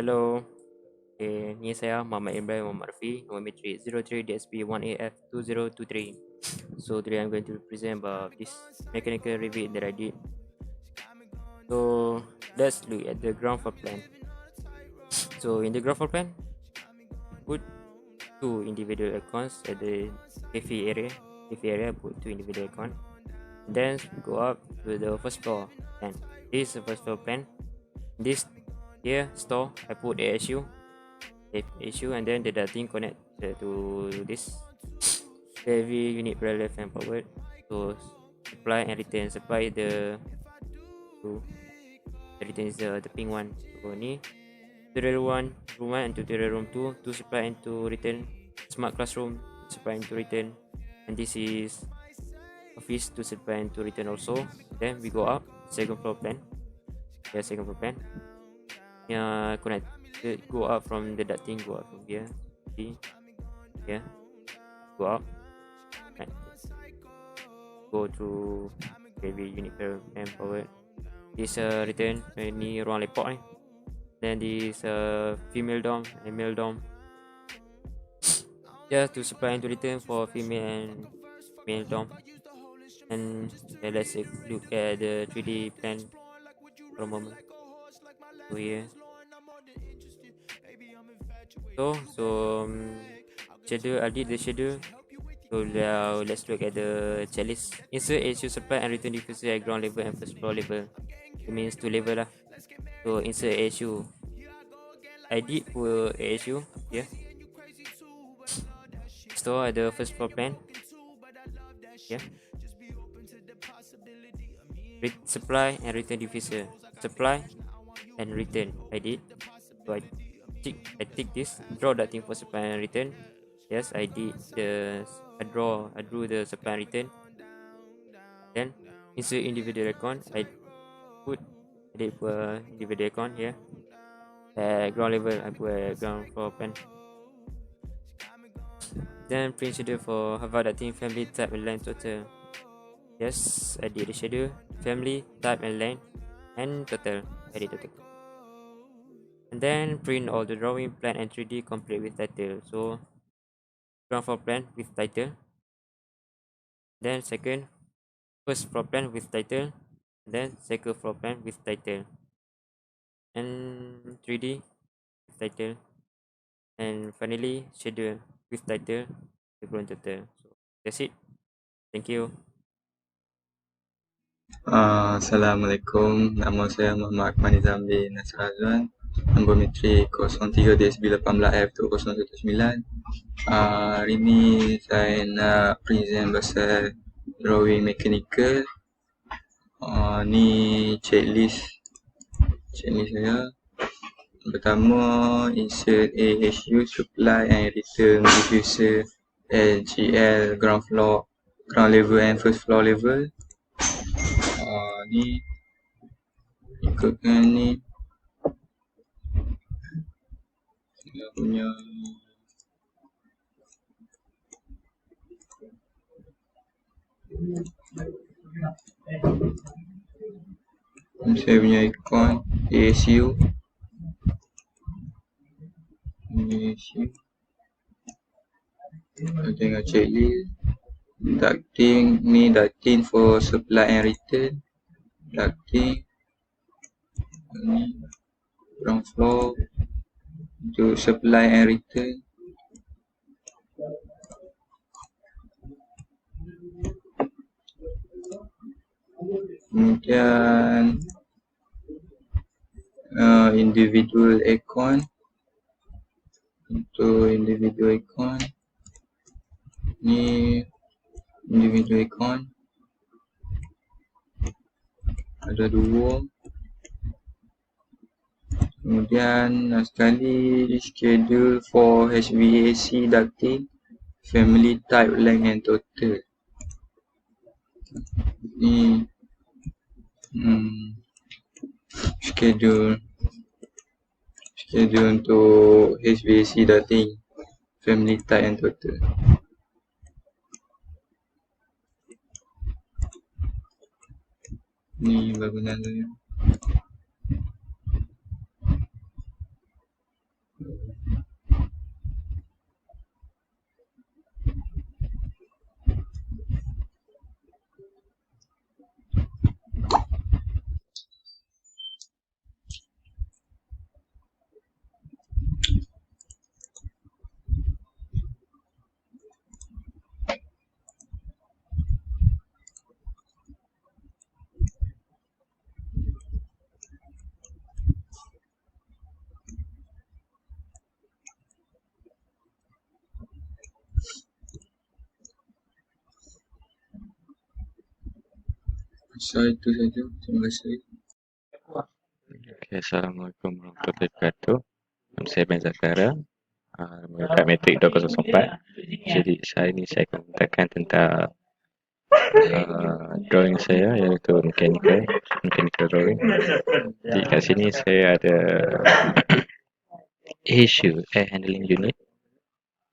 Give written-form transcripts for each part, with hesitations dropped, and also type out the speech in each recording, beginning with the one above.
Hello, ni saya Muhammad Ibrahim Muhammad Rafi, nombor matric 03DSP1AF2023. So today I'm going to present about this mechanical Revit that I did. So let's look at the ground floor plan. So in the ground floor plan, put two individual icons at the cafe area. Put two individual icons. Then go up to the first floor plan. This is the first floor plan. This here store I put the issue and then the ducting connect to this heavy unit parallel fan powered. So supply and return, supply the return is the pink one. So ni tutorial 1 room 1 and tutorial room 2 to supply and to return, smart classroom supply and to return, and this is office to supply and to return also. Then we go up second floor plan. Second floor plan, connect, go up from the ducting, go up from here, see here, go up, right. Go to heavy unit and forward. This return ni ruang lepak ni. Then this female dorm and male dorm. Just to supply and to return for female and male dorm. And let's look at the 3D plan for a moment. So here. Schedule, I did the schedule. So now let's look at the checklist. Insert HU supply and return diffuser at ground level and first floor level. It means 2 level lah. So insert HU. I did put HU here. Store at the first floor plan. Yeah. Supply and return diffuser. Supply and return. I did. So I tick this. Draw that thing for supply and return. Yes, I did I drew the supply and return. Then insert individual icon. I did put individual icon here. At ground level, I put ground floor plan. Then print schedule for Harvard Team family type and length total. Yes, I did the schedule, family type and length, and total. I did the total. And then print all the drawing, plan, and 3D complete with title. So ground floor plan with title. Then first floor plan with title. Then second floor plan with title. And 3D with title. And finally schedule with title, the ground total. So that's it. Thank you. Assalamualaikum, nama saya Muhammad Akmal Nizam bin Nasir Azwan, nombor matric 03DSB18F2019. Hari ni saya nak present pasal drawing mechanical. Ni checklist saya. Pertama, insert AHU supply and return diffuser LGL ground level and first floor level. Ni ikutkan ni dia punya saya punya ikon ASU tengok checklist. Ducting for supply and return. Ducting ni ground floor to supply and return. Kemudian individual icon. Untuk individual icon ni individual icon ada 2. Kemudian sekali schedule for HVAC ducting, family type, length and total. Ni schedule untuk HVAC ducting, family type and total. Ni bangunan saya. So itu saja. Terima kasih. Okay, Assalamualaikum warahmatullahi wabarakatuh. Nama saya Ben Zakara, menggunakan metrik 2004. Jadi saya akan menceritakan tentang drawing saya, iaitu mechanical drawing. Jadi kat sini saya ada issue air handling unit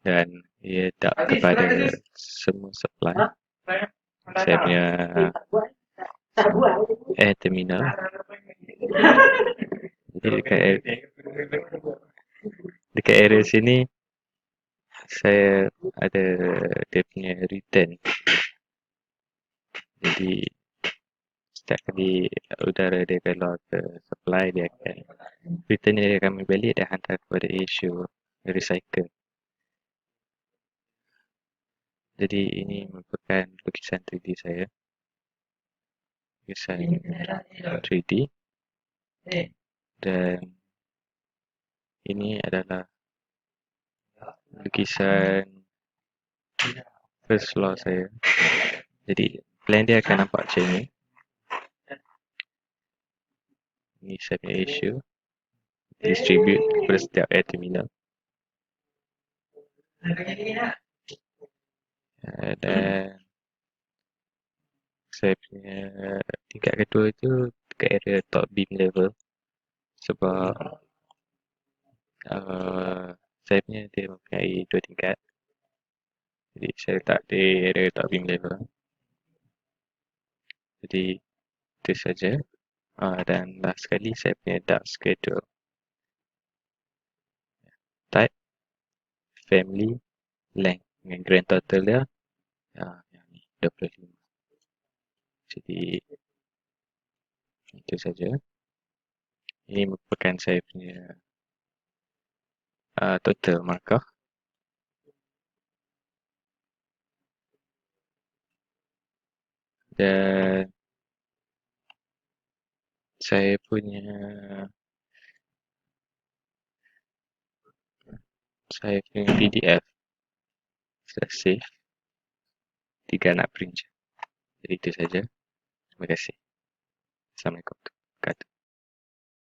dan ia tak kepada semua supply. Saya punya air terminal. Jadi dekat area sini saya ada dia punya return. Jadi setiap kali udara dia keluar ke supply, dia akan return, dia akan balik dan hantar kepada issue recycle. Jadi ini merupakan lukisan 3D saya, lukisan 3D, dan ini adalah lukisan first floor saya. Jadi plan dia akan nampak macam ni. Ini saya punya issue, distribute kepada setiap air terminal. Dan saya punya tingkat kedua itu dekat area top beam level, sebab saya punya dia mempunyai 2 tingkat. Jadi saya letak di area top beam level. Jadi itu saja. Dan last sekali saya punya dark schedule. Type, family, length dengan grand total dia yang ni 25. Jadi itu saja. Ini merupakan saya punya total markah. Dan saya punya PDF sudah save, tinggal nak print je. Jadi itu saja. Terima kasih. Assalamualaikum warahmatullahi wabarakatuh.